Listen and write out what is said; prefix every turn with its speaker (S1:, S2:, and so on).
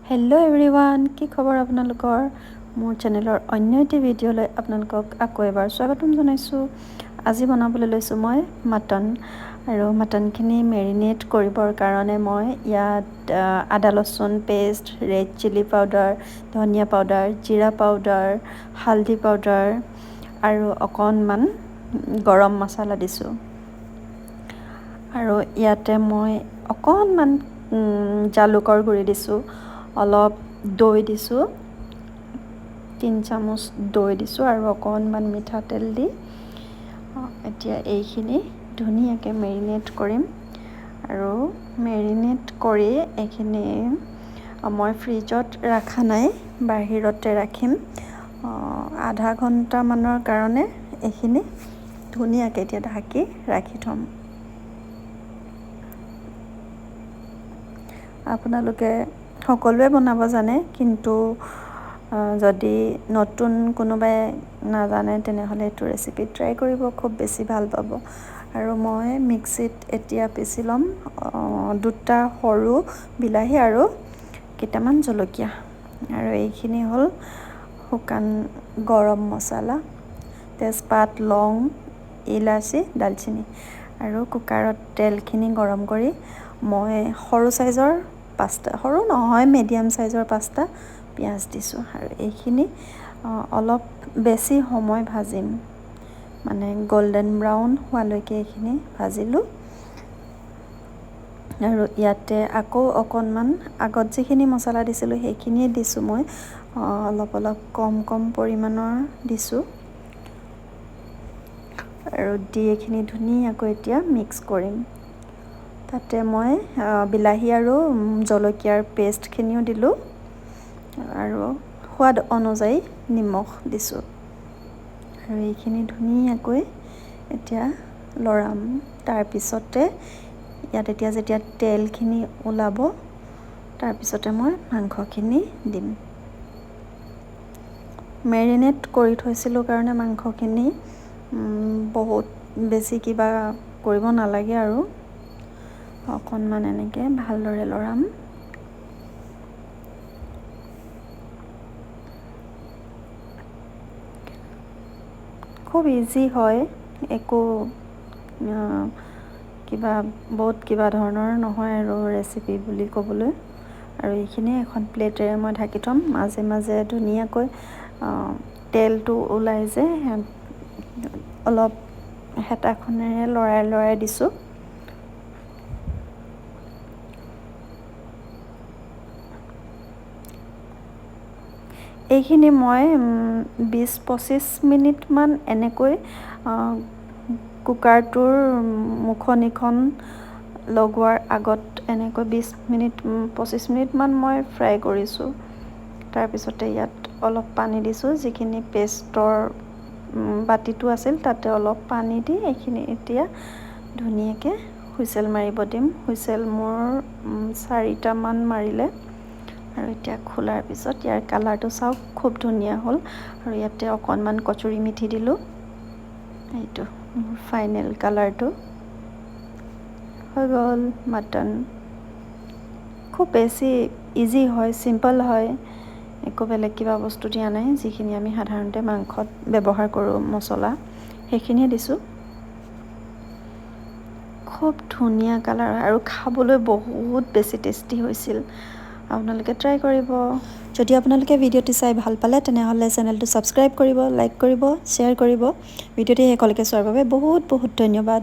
S1: Hello' everyone, কি খবৰ আপোনালোকৰ? মোৰ চেনেলৰ অন্য এটি ভিডিঅ'লৈ আপোনালোকক আকৌ এবাৰ স্বাগতম জনাইছোঁ। আজি বনাবলৈ লৈছোঁ মই মাটন, আৰু মাটনখিনি মেৰিনেট কৰিবৰ কাৰণে মই ইয়াত আদা লচুন পেষ্ট, ৰেড চিলি পাউডাৰ, ধনিয়া পাউডাৰ, জিৰা পাউডাৰ, হালধি পাউডাৰ আৰু অকণমান গৰম মছলা দিছোঁ। আৰু ইয়াতে মই অকণমান জালুকৰ গুড়ি দিছোঁ, অলপ দৈ দিছোঁ, 3 চামুচ দৈ দিছোঁ আৰু অকণমান মিঠাতেল দি এতিয়া এইখিনি ধুনীয়াকৈ মেৰিনেট কৰিম। আৰু মেৰিনেট কৰি এইখিনি মই ফ্ৰিজত ৰখা নাই, বাহিৰতে ৰাখিম আধা ঘণ্টামানৰ কাৰণে। এইখিনি ধুনীয়াকৈ এতিয়া ঢাকি ৰাখি থ'ম। আপোনালোকে সকলোৱে বনাব জানে, কিন্তু যদি নতুন কোনোবাই নাজানে তেনেহ'লে এইটো ৰেচিপি ট্ৰাই কৰিব, খুব বেছি ভাল পাব। আৰু মই মিক্সিত এতিয়া পিচি ল'ম 2টা সৰু বিলাহী আৰু কেইটামান জলকীয়া। আৰু এইখিনি হ'ল শুকান গৰম মছলা, তেজপাত, লং, ইলাচি, দালচিনি। আৰু কুকাৰত তেলখিনি গৰম কৰি মই সৰু চাইজৰ 5টা, সৰু নহয় মিডিয়াম চাইজৰ 5টা পিঁয়াজ দিছোঁ। আৰু এইখিনি অলপ বেছি সময় ভাজিম, মানে গল্ডেন ব্ৰাউন হোৱালৈকে এইখিনি ভাজিলোঁ। আৰু ইয়াতে আকৌ অকণমান আগত যিখিনি মছলা দিছিলোঁ সেইখিনিয়ে দিছোঁ মই, অলপ অলপ কম পৰিমাণৰ দিছোঁ। আৰু দি এইখিনি ধুনীয়াকৈ এতিয়া মিক্স কৰিম। তাতে মই বিলাহী আৰু জলকীয়াৰ পেষ্টখিনিও দিলোঁ আৰু সোৱাদ অনুযায়ী নিমখ দিছোঁ। আৰু এইখিনি ধুনীয়াকৈ এতিয়া লৰাম। তাৰপিছতে ইয়াত এতিয়া যেতিয়া তেলখিনি ওলাব, তাৰপিছতে মই মাংসখিনি দিম। মেৰিনেট কৰি থৈছিলোঁ কাৰণে মাংসখিনি বহুত বেছি কিবা কৰিব নালাগে, আৰু অকণমান এনেকৈ ভালদৰে লৰাম। খুব ইজি হয়, একো বহুত কিবা ধৰণৰ নহয় আৰু ৰেচিপি বুলি ক'বলৈ। আৰু এইখিনি এখন প্লেটেৰে মই ঢাকি থ'ম। মাজে মাজে ধুনীয়াকৈ তেলটো ওলাই যে, অলপ হেতাখনেৰে লৰাই দিছোঁ। এইখিনি মই 20-25 মিনিটমান এনেকৈ কুকাৰটোৰ মুখনিখন লগোৱাৰ আগত এনেকৈ 20-25 মিনিটমান মই ফ্ৰাই কৰিছোঁ। তাৰপিছতে ইয়াত অলপ পানী দিছোঁ, যিখিনি পেষ্টৰ বাতিটো আছিল তাতে অলপ পানী দি এইখিনি এতিয়া ধুনীয়াকৈ হুইচেল মাৰিব দিম। হুইচেল মোৰ 4টামান মাৰিলে। আৰু এতিয়া খোলাৰ পিছত ইয়াৰ কালাৰটো চাওক, খুব ধুনীয়া হ'ল। আৰু ইয়াতে অকণমান কচুৰি মেথি দিলোঁ। এইটো মোৰ ফাইনেল কালাৰটো হৈ গ'ল মাটন। খুব বেছি ইজি হয়, চিম্পল হয়, একো বেলেগ কিবা বস্তু দিয়া নাই। যিখিনি আমি সাধাৰণতে মাংসত ব্যৱহাৰ কৰোঁ মছলা, সেইখিনিয়ে দিছোঁ। খুব ধুনীয়া কালাৰ আৰু খাবলৈ বহুত বেছি টেষ্টি হৈছিল। আপোনালোকে ট্ৰাই কৰিব। যদি আপোনালোকে ভিডিঅ'টি চাই ভাল পালে তেনেহ'লে চেনেলটো ছাবস্ক্ৰাইব কৰিব, লাইক কৰিব, শ্বেয়াৰ কৰিব। ভিডিঅ'টি শেষলৈকে চোৱাৰ বাবে বহুত বহুত ধন্যবাদ।